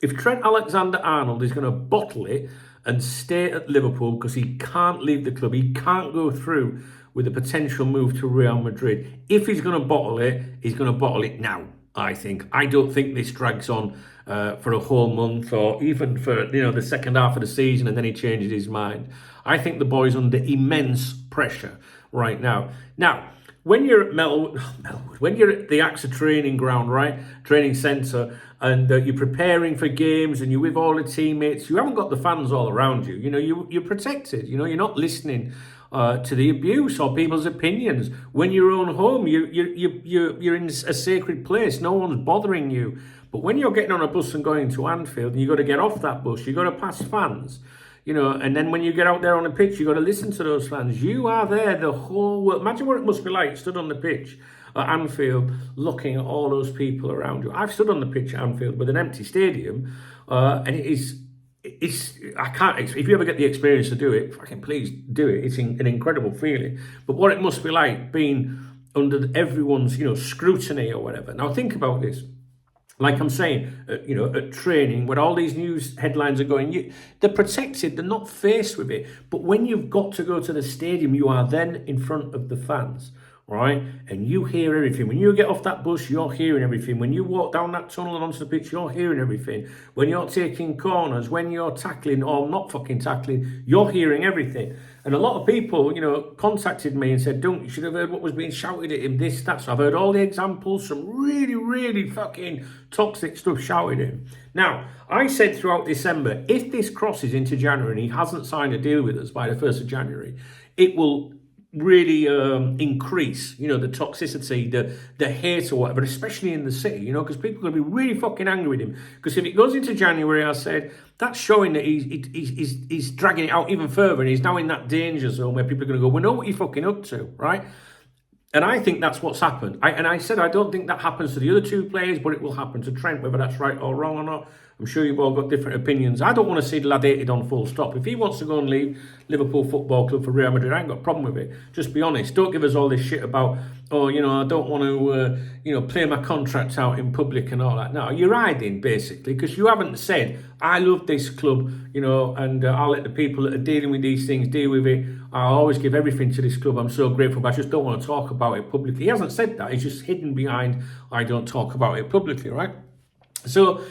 If Trent Alexander-Arnold is going to bottle it and stay at Liverpool because he can't leave the club, he can't go through with a potential move to Real Madrid. If he's going to bottle it, he's going to bottle it now, I think. I don't think this drags on for a whole month or even for the second half of the season and then he changes his mind. I think the boy's under immense pressure right now. Now, when you're at Melwood, when you're at the AXA training ground, right, training centre, and you're preparing for games and you're with all the teammates, you haven't got the fans all around you. You're protected. You're not listening to the abuse or people's opinions. When you're on home, you're in a sacred place. No one's bothering you. But when you're getting on a bus and going to Anfield, and you've got to get off that bus, you've got to pass fans. And then when you get out there on the pitch, you've got to listen to those fans. You are there the whole world. Imagine what it must be like, stood on the pitch at Anfield, looking at all those people around you. I've stood on the pitch at Anfield with an empty stadium, and I can't, if you ever get the experience to do it, fucking please do it. It's an incredible feeling. But what it must be like being under everyone's, scrutiny or whatever. Now think about this. Like I'm saying, at training, when all these news headlines are going, they're protected, they're not faced with it. But when you've got to go to the stadium, you are then in front of the fans, right? And you hear everything. When you get off that bus, you're hearing everything. When you walk down that tunnel and onto the pitch, you're hearing everything. When you're taking corners, when you're tackling or not fucking tackling, you're hearing everything. And a lot of people, contacted me and said, "Dunk, you should have heard what was being shouted at him, this, that." So I've heard all the examples, some really, really fucking toxic stuff shouted at him. Now, I said throughout December, if this crosses into January and he hasn't signed a deal with us by the 1st of January, it will really increase, the toxicity, the hate or whatever, especially in the city, because people are going to be really fucking angry with him. Because if it goes into January, I said, that's showing that he's dragging it out even further and he's now in that danger zone where people are going to go, we know what you're fucking up to, right? And I think that's what's happened. I said I don't think that happens to the other two players, but it will happen to Trent, whether that's right or wrong or not. I'm sure you've all got different opinions. I don't want to see the lad hated on full stop. If he wants to go and leave Liverpool Football Club for Real Madrid, I ain't got a problem with it. Just be honest. Don't give us all this shit about, I don't want to, play my contracts out in public and all that. No, you're hiding, basically, because you haven't said, I love this club, and I'll let the people that are dealing with these things deal with it. I'll always give everything to this club. I'm so grateful, but I just don't want to talk about it publicly. He hasn't said that. He's just hidden behind, I don't talk about it publicly, right? So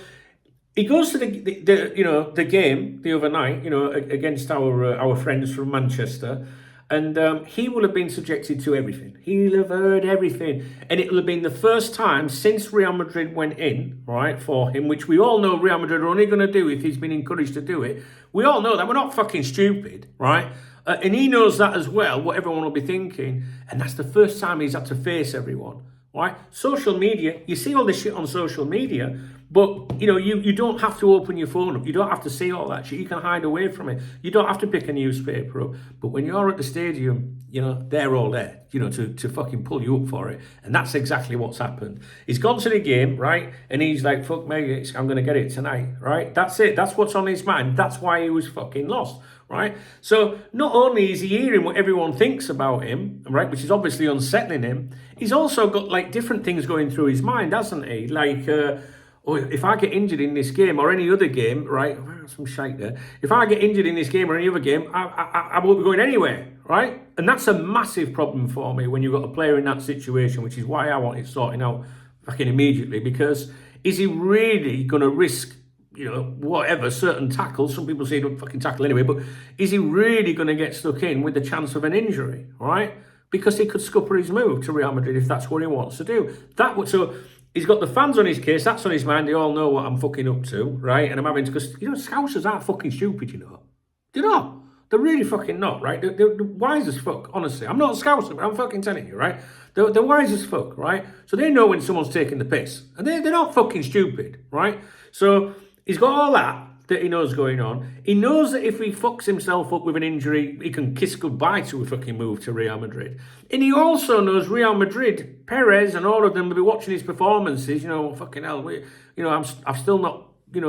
he goes to the game the other night, against our friends from Manchester, and he will have been subjected to everything. He'll have heard everything, and it will have been the first time since Real Madrid went in, right, for him, which we all know Real Madrid are only going to do if he's been encouraged to do it. We all know that. We're not fucking stupid, right? And he knows that as well, what everyone will be thinking, and that's the first time he's had to face everyone, right? Social media, you see all this shit on social media, but, you don't have to open your phone up. You don't have to see all that shit. You can hide away from it. You don't have to pick a newspaper up. But when you're at the stadium, they're all there, to fucking pull you up for it. And that's exactly what's happened. He's gone to the game, right? And he's like, fuck me, I'm going to get it tonight, right? That's it. That's what's on his mind. That's why he was fucking lost, right? So not only is he hearing what everyone thinks about him, right, which is obviously unsettling him, he's also got, like, different things going through his mind, hasn't he? Like, if I get injured in this game or any other game, right? Some shite there. If I get injured in this game or any other game, I won't be going anywhere, right? And that's a massive problem for me when you've got a player in that situation, which is why I want it sorting out fucking immediately. Because is he really going to risk, whatever, certain tackles? Some people say don't fucking tackle anyway, but is he really going to get stuck in with the chance of an injury, right? Because he could scupper his move to Real Madrid if that's what he wants to do. He's got the fans on his case, that's on his mind, they all know what I'm fucking up to, right? And I'm having to, because, Scousers aren't fucking stupid, They're not. They're really fucking not, right? They're wise as fuck, honestly. I'm not a Scouser, but I'm fucking telling you, right? They're wise as fuck, right? So they know when someone's taking the piss. And they're not fucking stupid, right? So he's got all that he knows going on. He knows that if he fucks himself up with an injury, he can kiss goodbye to a fucking move to Real Madrid. And he also knows Real Madrid, Perez and all of them will be watching his performances, fucking hell, I've still not,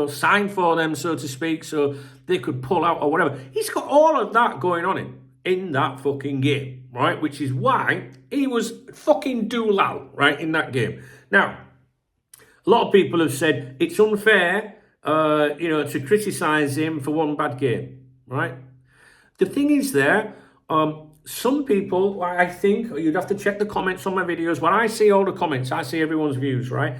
signed for them, so to speak, so they could pull out or whatever. He's got all of that going on in that fucking game, right? Which is why he was fucking dual out, right, in that game. Now, a lot of people have said it's unfair to criticise him for one bad game, right? The thing is some people, I think, you'd have to check the comments on my videos. When I see all the comments, I see everyone's views, right?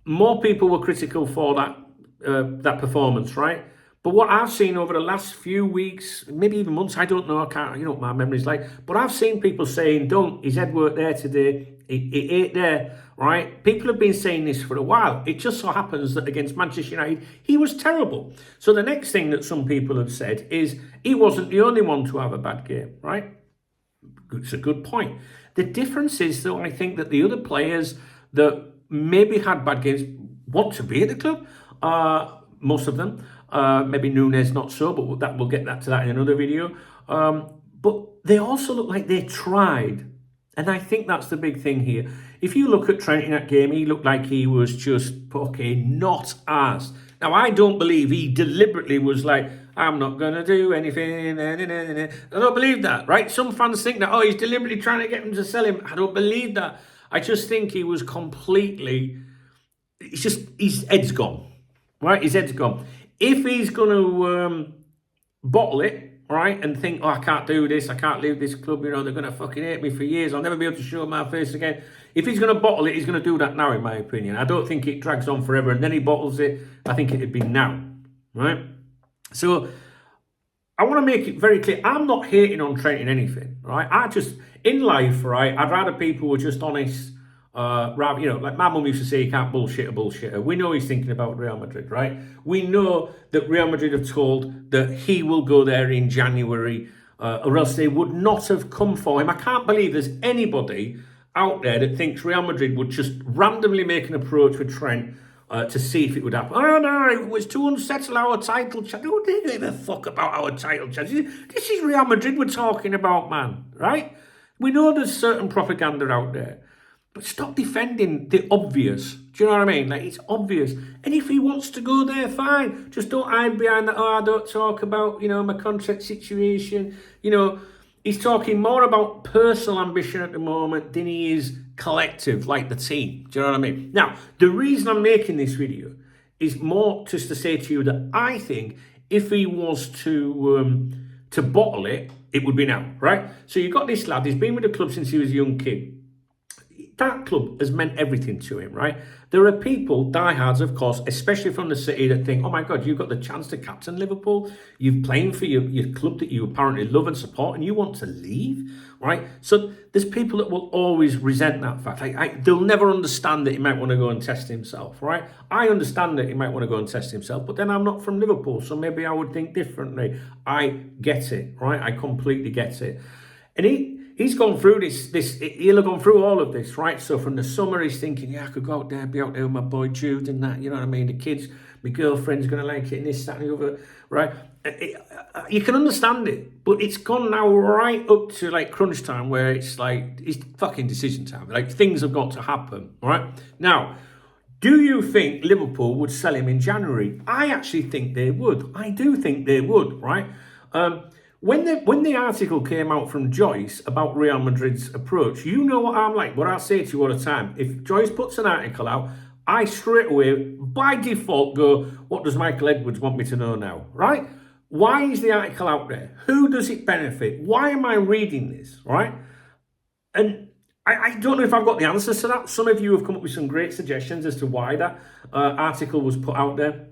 More people were critical for that performance, right? But what I've seen over the last few weeks, maybe even months, I don't know, I can't, you know what my memory's like, but I've seen people saying, don't, his head worked there today, it ain't there, right? People have been saying this for a while. It just so happens that against Manchester United, he was terrible. So the next thing that some people have said is he wasn't the only one to have a bad game, right? It's a good point. The difference is, though, I think that the other players that maybe had bad games want to be at the club, most of them. Maybe Nunes not so, but we'll get to that in another video. But they also look like they tried. And I think that's the big thing here. If you look at Trent in that game, he looked like he was just, not asked. Now, I don't believe he deliberately was like, I'm not going to do anything. I don't believe that, right? Some fans think that, he's deliberately trying to get him to sell him. I don't believe that. I just think he was completely, his head's gone, right? His head's gone. If he's going to bottle it, right, and think, I can't do this, I can't leave this club, they're going to fucking hate me for years, I'll never be able to show my face again. If he's going to bottle it, he's going to do that now, in my opinion. I don't think it drags on forever and then he bottles it. I think it'd be now, right? So I want to make it very clear, I'm not hating on Trent in anything, right? In life, right, I'd rather people were just honest, rather, like my mum used to say, you can't bullshit a bullshitter. We know he's thinking about Real Madrid, right? We know that Real Madrid have told that he will go there in January, or else they would not have come for him. I can't believe there's anybody out there that thinks Real Madrid would just randomly make an approach with Trent to see if it would happen. Oh, no, it was to unsettle our title chance. Who give a fuck about our title chance? This is Real Madrid we're talking about, man, right? We know there's certain propaganda out there. But stop defending the obvious. Do you know what I mean? Like, it's obvious. And if he wants to go there, fine. Just don't hide behind that, I don't talk about, my contract situation. He's talking more about personal ambition at the moment than he is collective, like the team. Do you know what I mean? Now, the reason I'm making this video is more just to say to you that I think if he was to bottle it, it would be now, right? So you've got this lad, he's been with the club since he was a young kid. That club has meant everything to him, right? There are people, diehards, of course, especially from the city, that think, oh my God, you've got the chance to captain Liverpool. You're playing for your club that you apparently love and support, and you want to leave, right? So there's people that will always resent that fact. They'll never understand that he might want to go and test himself, right? I understand that he might want to go and test himself, but then I'm not from Liverpool, so maybe I would think differently. I get it, right? I completely get it. And he's gone through he'll have gone through all of this, right? So from the summer, he's thinking, I could go out there, be out there with my boy Jude and that, you know what I mean? The kids, my girlfriend's going to like it and this, that and the other, right? You can understand it, but it's gone now right up to like crunch time where it's like, it's fucking decision time. Like, things have got to happen, right? Now, do you think Liverpool would sell him in January? I actually think they would. I do think they would, right? When the article came out from Joyce about Real Madrid's approach, you know what I'm like, what I say to you all the time. If Joyce puts an article out, I straight away, by default, go, what does Michael Edwards want me to know now, right? Why is the article out there? Who does it benefit? Why am I reading this, right? And I don't know if I've got the answers to that. Some of you have come up with some great suggestions as to why that article was put out there.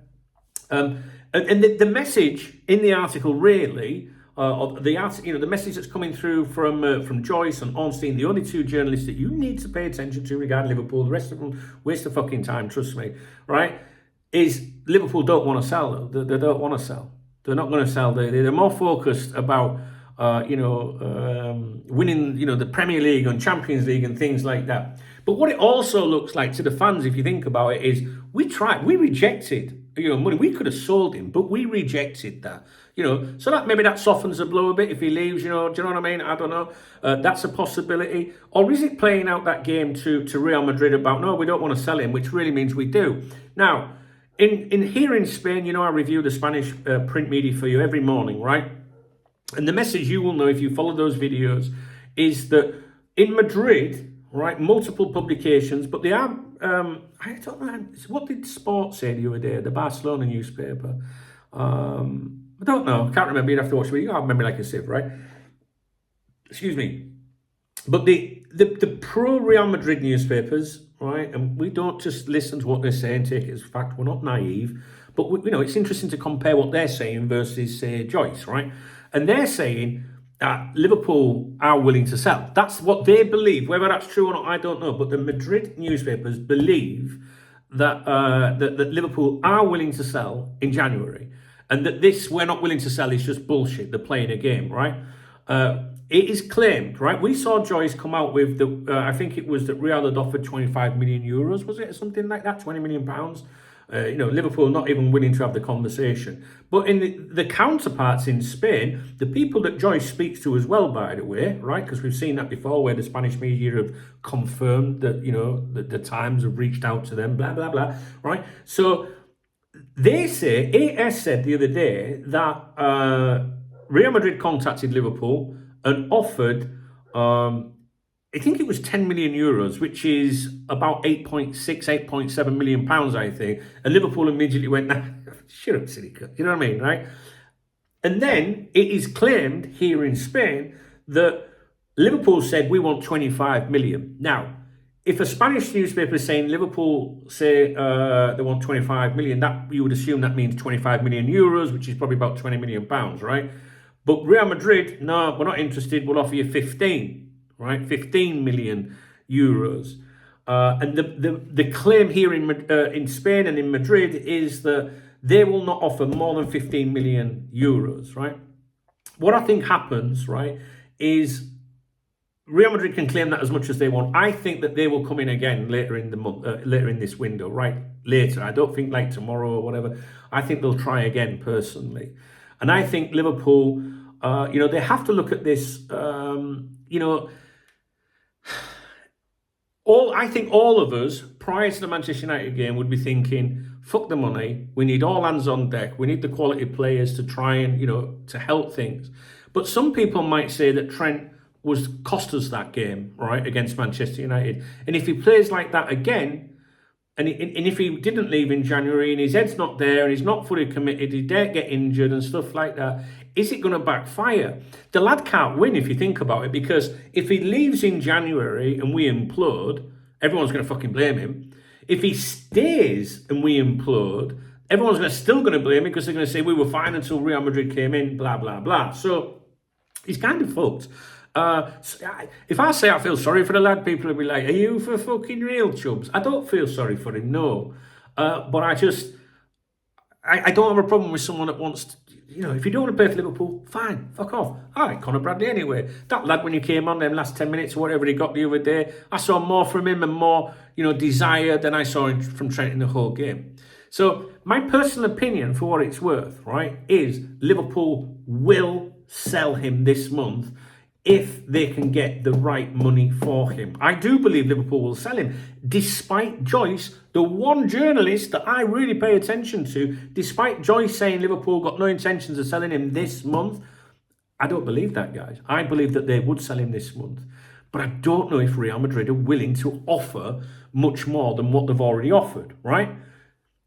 And the message in the article really... the message that's coming through from Joyce and Ornstein, the only two journalists that you need to pay attention to regarding Liverpool, the rest of them waste of fucking time, trust me, right, is Liverpool don't want to sell. They don't want to sell. They're not going to sell. They're more focused about, winning, the Premier League and Champions League and things like that. But what it also looks like to the fans, if you think about it, is we rejected money. We could have sold him, but we rejected that. So that maybe that softens the blow a bit if he leaves. Do you know what I mean? I don't know. That's a possibility. Or is it playing out that game to Real Madrid about, no, we don't want to sell him, which really means we do. Now, in here in Spain, I review the Spanish print media for you every morning, right? And the message you will know if you follow those videos is that in Madrid, right? Multiple publications, but they are, I don't know, what did Sport say the other day, the Barcelona newspaper? I don't know, I can't remember, you'd have to watch it, you can't remember like a sieve, right? Excuse me. But the pro Real Madrid newspapers, right, and we don't just listen to what they're saying, take it as fact, we're not naive, but it's interesting to compare what they're saying versus, say, Joyce, right? And they're saying that Liverpool are willing to sell. That's what they believe. Whether that's true or not, I don't know. But the Madrid newspapers believe that that Liverpool are willing to sell in January, and that this we're not willing to sell is just bullshit. They're playing a game, right? It is claimed, right? We saw Joyce come out with the, I think it was that Real had offered 25 million euros, was it, or something like that, 20 million pounds? Liverpool not even willing to have the conversation. But in the counterparts in Spain, the people that Joyce speaks to as well, by the way, right? Because we've seen that before, where the Spanish media have confirmed that, that the Times have reached out to them, blah, blah, blah, right? So they say, AS said the other day that Real Madrid contacted Liverpool and offered, I think it was 10 million euros, which is about 8.7 million pounds, I think. And Liverpool immediately went, nah, shut up, silly cut. You know what I mean, right? And then it is claimed here in Spain that Liverpool said, we want 25 million. Now, if a Spanish newspaper is saying Liverpool say they want 25 million, that you would assume that means 25 million euros, which is probably about 20 million pounds, right? But Real Madrid, no, we're not interested. We'll offer you 15, right? 15 million euros. And the claim here in Spain and in Madrid is that they will not offer more than 15 million euros, right? What I think happens, right, is Real Madrid can claim that as much as they want. I think that they will come in again later in the month, later in this window, right? Later. I don't think like tomorrow or whatever. I think they'll try again personally. And I think Liverpool, they have to look at this, I think all of us, prior to the Manchester United game, would be thinking, fuck the money, we need all hands on deck, we need the quality players to try and, to help things. But some people might say that Trent cost us that game, right, against Manchester United. And if he plays like that again, and if he didn't leave in January and his head's not there and he's not fully committed, he dare get injured and stuff like that, is it going to backfire? The lad can't win if you think about it, because if he leaves in January and we implode, everyone's going to fucking blame him. If he stays and we implode, everyone's still going to blame him, because they're going to say we were fine until Real Madrid came in, blah, blah, blah. So he's kind of fucked. If I say I feel sorry for the lad, people will be like, are you for fucking real, Chubbs? I don't feel sorry for him, no. But I don't have a problem with someone that wants to, if you don't want to play for Liverpool, fine, fuck off. I like Conor Bradley anyway. That lad, when he came on them last 10 minutes or whatever he got the other day, I saw more from him and more, desire than I saw from Trent in the whole game. So my personal opinion, for what it's worth, right, is Liverpool will sell him this month if they can get the right money for him. I do believe Liverpool will sell him, despite Joyce, the one journalist that I really pay attention to, despite Joyce saying Liverpool got no intentions of selling him this month. I don't believe that, guys. I believe that they would sell him this month. But I don't know if Real Madrid are willing to offer much more than what they've already offered, right?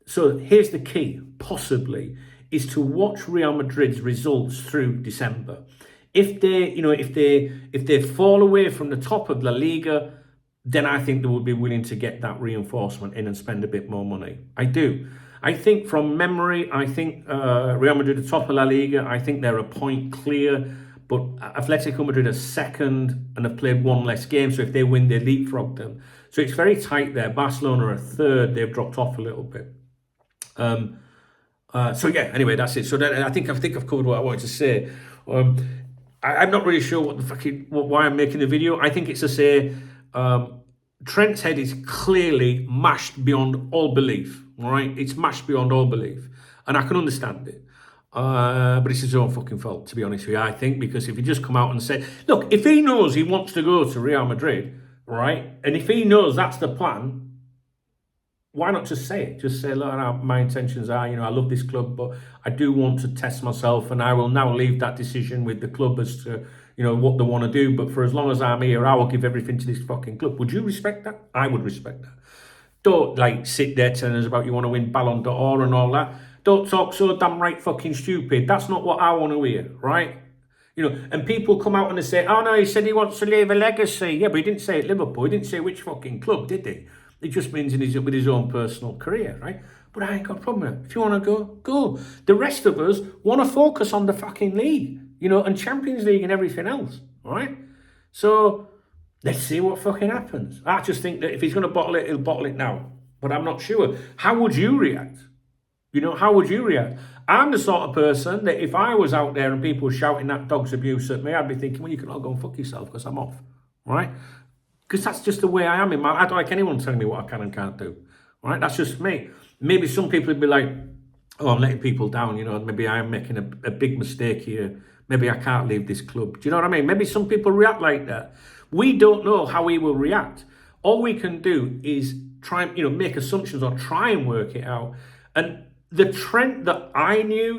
So here's the key, possibly, is to watch Real Madrid's results through December. If they fall away from the top of La Liga, then I think they would be willing to get that reinforcement in and spend a bit more money. I do. I think from memory, Real Madrid are top of La Liga. I think they're a point clear, but Atletico Madrid are second and have played one less game. So if they win, they leapfrog them. So it's very tight there. Barcelona are third. They've dropped off a little bit. Anyway, that's it. So I think I've covered what I wanted to say. I'm not really sure why I'm making the video. I think it's to say Trent's head is clearly mashed beyond all belief. All right, it's mashed beyond all belief, and I can understand it. But it's his own fucking fault, to be honest with you. I think, because if he just come out and say, look, if he knows he wants to go to Real Madrid, right, and if he knows that's the plan, why not just say it? Just say, look, my intentions are, I love this club, but I do want to test myself, and I will now leave that decision with the club as to, what they want to do. But for as long as I'm here, I will give everything to this fucking club. Would you respect that? I would respect that. Don't sit there telling us about you want to win Ballon d'Or and all that. Don't talk so damn right fucking stupid. That's not what I want to hear, right? And people come out and they say, oh no, he said he wants to leave a legacy. Yeah, but he didn't say at Liverpool. He didn't say which fucking club, did he? It just means with his own personal career, right? But I ain't got a problem with it. If you want to go, go. The rest of us want to focus on the fucking league, and Champions League and everything else, all right? So let's see what fucking happens. I just think that if he's going to bottle it, he'll bottle it now. But I'm not sure. How would you react? How would you react? I'm the sort of person that if I was out there and people were shouting that dog's abuse at me, I'd be thinking, well, you can all go and fuck yourself because I'm off, right? Because that's just the way I am. I don't like anyone telling me what I can and can't do, right? That's just me. Maybe some people would be like, oh, I'm letting people down, maybe I'm making a big mistake here. Maybe I can't leave this club. Do you know what I mean? Maybe some people react like that. We don't know how he will react. All we can do is try and, make assumptions or try and work it out. And the Trent that I knew,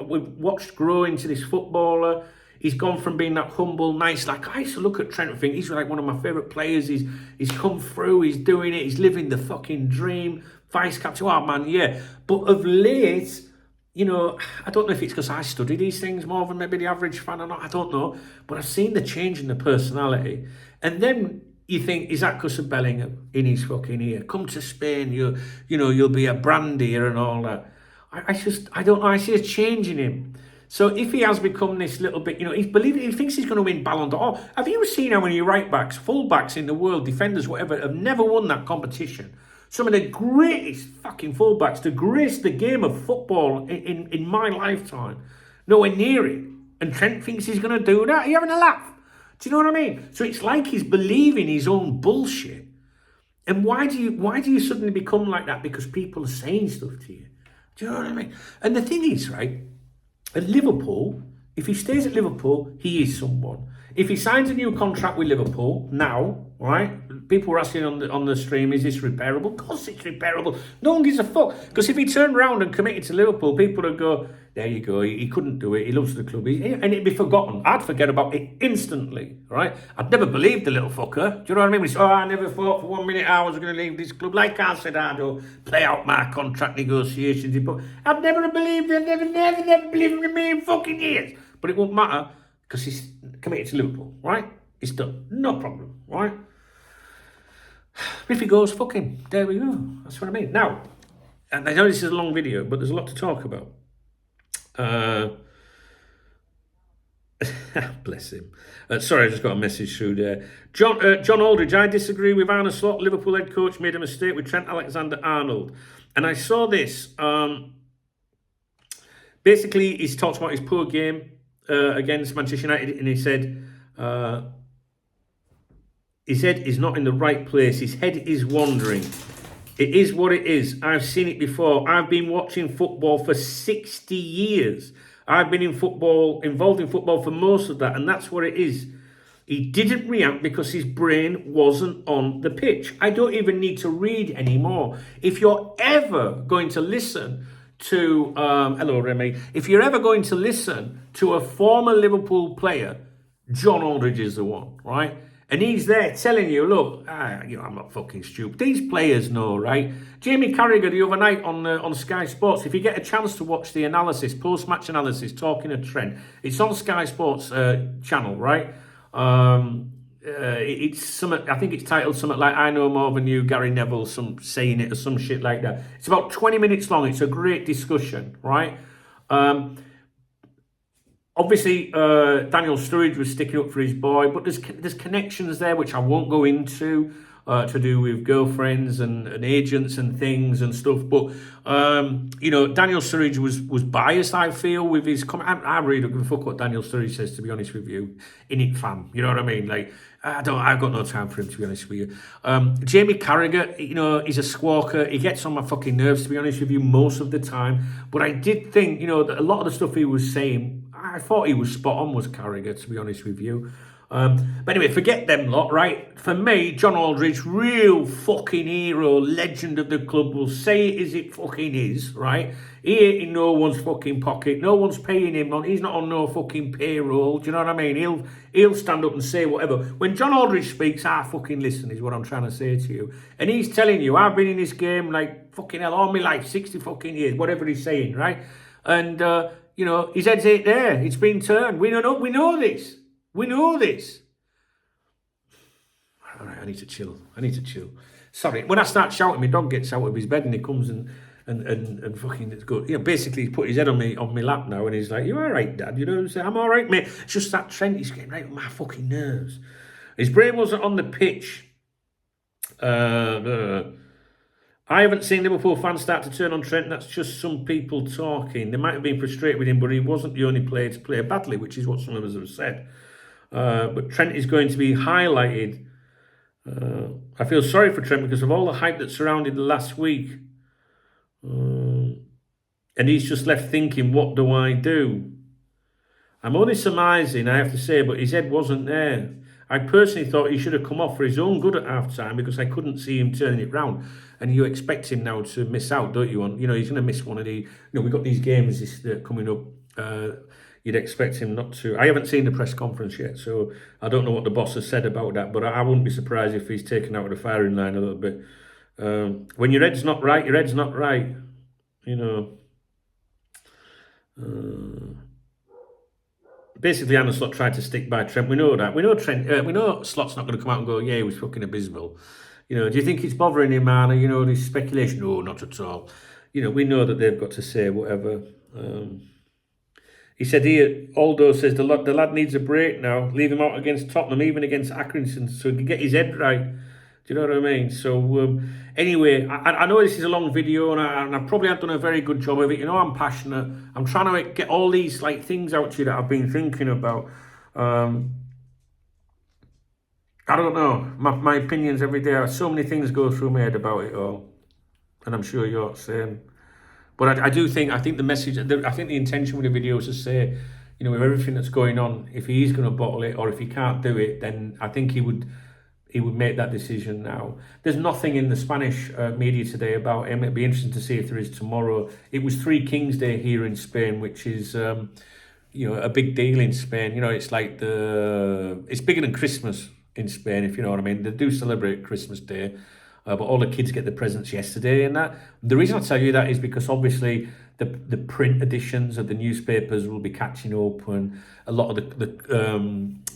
we've watched grow into this footballer. He's gone from being that humble, nice, I used to look at Trent and think he's like one of my favourite players. He's come through, he's doing it, he's living the fucking dream. Vice captain, oh man, yeah. But of late, I don't know if it's because I study these things more than maybe the average fan or not, I don't know. But I've seen the change in the personality. And then you think, is that because of Bellingham in his fucking ear? Come to Spain, you'll be a brand here and all that. I don't know, I see a change in him. So if he has become this little bit, he thinks he's going to win Ballon d'Or. Have you seen how many right backs, full backs in the world, defenders, whatever, have never won that competition? Some of the greatest fucking fullbacks to grace the game of football in my lifetime. Nowhere near it. And Trent thinks he's going to do that. Are you having a laugh? Do you know what I mean? So it's like he's believing his own bullshit. And why do you suddenly become like that? Because people are saying stuff to you. Do you know what I mean? And the thing is, right, at Liverpool, if he stays at Liverpool, he is someone. If he signs a new contract with Liverpool now, right? People were asking on the stream, is this repairable? Of course it's repairable. No one gives a fuck. Because if he turned around and committed to Liverpool, people would go, there you go, he couldn't do it, he loves the club. And it'd be forgotten. I'd forget about it instantly, right? I'd never believed the little fucker. Do you know what I mean? He said, I never thought for 1 minute I was going to leave this club. Like I said, I'd play out my contract negotiations. But I'd never believed it, never believed in me in fucking years. But it won't matter because he's committed to Liverpool, right? It's done. No problem, right? If he goes, fuck him. There we go. That's what I mean. Now, and I know this is a long video, but there's a lot to talk about. Bless him. Sorry, I just got a message through there. John Aldridge, I disagree with Arne Slot. Liverpool head coach made a mistake with Trent Alexander-Arnold. And I saw this. Basically, he's talked about his poor game against Manchester United, and he said his head is not in the right place. His head is wandering. It is what it is. I've seen it before. I've been watching football for 60 years. I've been involved in football for most of that, and that's what it is. He didn't react because his brain wasn't on the pitch. I don't even need to read anymore. If you're ever going to listen to, hello Remy, if you're ever going to listen to a former Liverpool player, John Aldridge is the one, right? And he's there telling you, look, I'm not fucking stupid. These players know, right? Jamie Carragher the other night on Sky Sports, if you get a chance to watch the analysis, post-match analysis, talking to Trent, it's on Sky Sports channel, right? It's something, I think it's titled something like, I know more than you, Gary Neville, saying it or some shit like that. It's about 20 minutes long. It's a great discussion, right? Obviously, Daniel Sturridge was sticking up for his boy, but there's connections there which I won't go into to do with girlfriends and agents and things and stuff. But Daniel Sturridge was biased, I feel, with his comment. I really don't give a fuck what Daniel Sturridge says, to be honest with you. In it, fam, you know what I mean? Like, I've got no time for him, to be honest with you. Jamie Carragher, he's a squawker. He gets on my fucking nerves, to be honest with you, most of the time. But I did think, that a lot of the stuff he was saying, I thought he was spot on, was Carragher, to be honest with you. But anyway, forget them lot, right? For me, John Aldridge, real fucking hero, legend of the club, will say it as it fucking is, right? He ain't in no one's fucking pocket. No one's paying him. He's not on no fucking payroll. Do you know what I mean? He'll stand up and say whatever. When John Aldridge speaks, I fucking listen, is what I'm trying to say to you. And he's telling you, I've been in this game like fucking hell all my life, 60 fucking years, whatever he's saying, right? And, you know, his head's ain't there. It's been turned. We know this. We know this. All right, I need to chill. Sorry, when I start shouting, my dog gets out of his bed and he comes and fucking it's good. You know, basically he's put his head on my lap now and he's like, "You all right, Dad?" You know, I'm all right, mate. It's just that Trent, he's getting right on my fucking nerves. His brain wasn't on the pitch. I haven't seen Liverpool fans start to turn on Trent. That's just some people talking. They might have been frustrated with him, but he wasn't the only player to play badly, which is what some of us have said. But Trent is going to be highlighted. I feel sorry for Trent because of all the hype that surrounded the last week. And he's just left thinking, what do I do? I'm only surmising, I have to say, but his head wasn't there. I personally thought he should have come off for his own good at half-time because I couldn't see him turning it round. And you expect him now to miss out, don't you? You know, he's going to miss one of the... You know, we've got these games coming up. You'd expect him not to. I haven't seen the press conference yet, so I don't know what the boss has said about that, but I wouldn't be surprised if he's taken out of the firing line a little bit. When your head's not right, your head's not right. You know. Basically, Anna Slot tried to stick by Trent. We know that. We know Trent. We know Slot's not going to come out and go, yeah, he was fucking abysmal. You know, do you think it's bothering him, Anna? You know, this speculation? No, not at all. You know, we know that they've got to say whatever. He said here, Aldo says the lad needs a break now. Leave him out against Tottenham, even against Accrington, so he can get his head right. Do you know what I mean? So anyway, I know this is a long video, and I probably haven't done a very good job of it. You know, I'm passionate. I'm trying to get all these like things out to you that I've been thinking about. I don't know. My opinions every day. So many things go through my head about it all, and I'm sure you're the same. But I think the message, I think the intention with the video is to say, you know, with everything that's going on, if he is going to bottle it or if he can't do it, then I think he would make that decision now. There's nothing in the Spanish media today about him. It'd be interesting to see if there is tomorrow. It was Three Kings Day here in Spain, which is, you know, a big deal in Spain. You know, it's like it's bigger than Christmas in Spain, if you know what I mean. They do celebrate Christmas Day. But all the kids get the presents yesterday and that. The reason I tell you that is because obviously the print editions of the newspapers will be catching up and a lot of the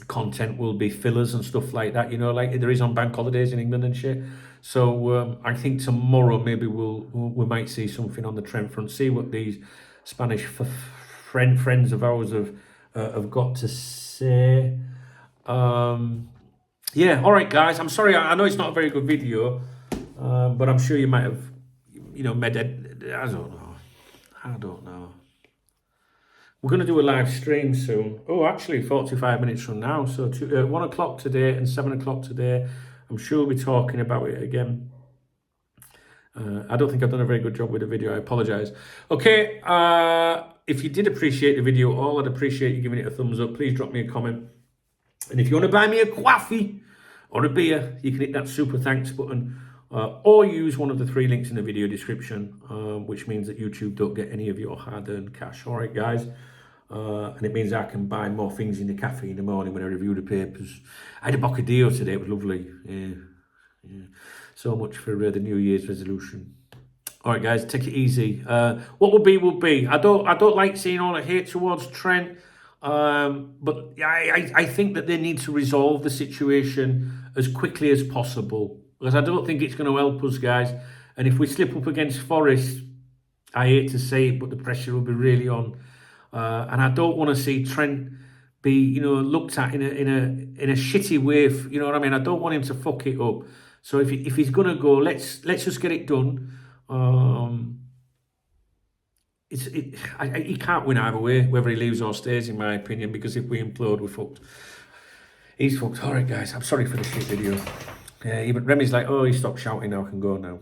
content will be fillers and stuff like that, you know, like there is on bank holidays in England and shit. So I think tomorrow maybe we might see something on the Trent front, see what these Spanish friends of ours have got to say. Yeah, all right, guys. I'm sorry. I know it's not a very good video, but I'm sure you might have, you know, I don't know. We're going to do a live stream soon. Oh, actually, 45 minutes from now. So 1 o'clock today and 7 o'clock today. I'm sure we'll be talking about it again. I don't think I've done a very good job with the video. I apologise. Okay, if you did appreciate the video, I'd appreciate you giving it a thumbs up. Please drop me a comment. And if you want to buy me a coffee or a beer, you can hit that super thanks button or use one of the 3 links in the video description, which means that YouTube don't get any of your hard-earned cash. All right, guys. And it means I can buy more things in the cafe in the morning when I review the papers. I had a bocadillo today. It was lovely. Yeah. So much for the New Year's resolution. All right, guys, take it easy. What will be. I don't like seeing all the hate towards Trent. But I think that they need to resolve the situation as quickly as possible, because I don't think it's going to help us, guys. And if we slip up against Forest, I hate to say it, but the pressure will be really on. And I don't want to see Trent be, you know, looked at in a shitty way. You know what I mean? I don't want him to fuck it up. So if he's going to go, let's just get it done. He can't win either way, whether he leaves or stays, in my opinion, because if we implode, we're fucked. He's fucked. All right, guys, I'm sorry for the shit video. Even Remy's like, oh, he stopped shouting now, I can go now.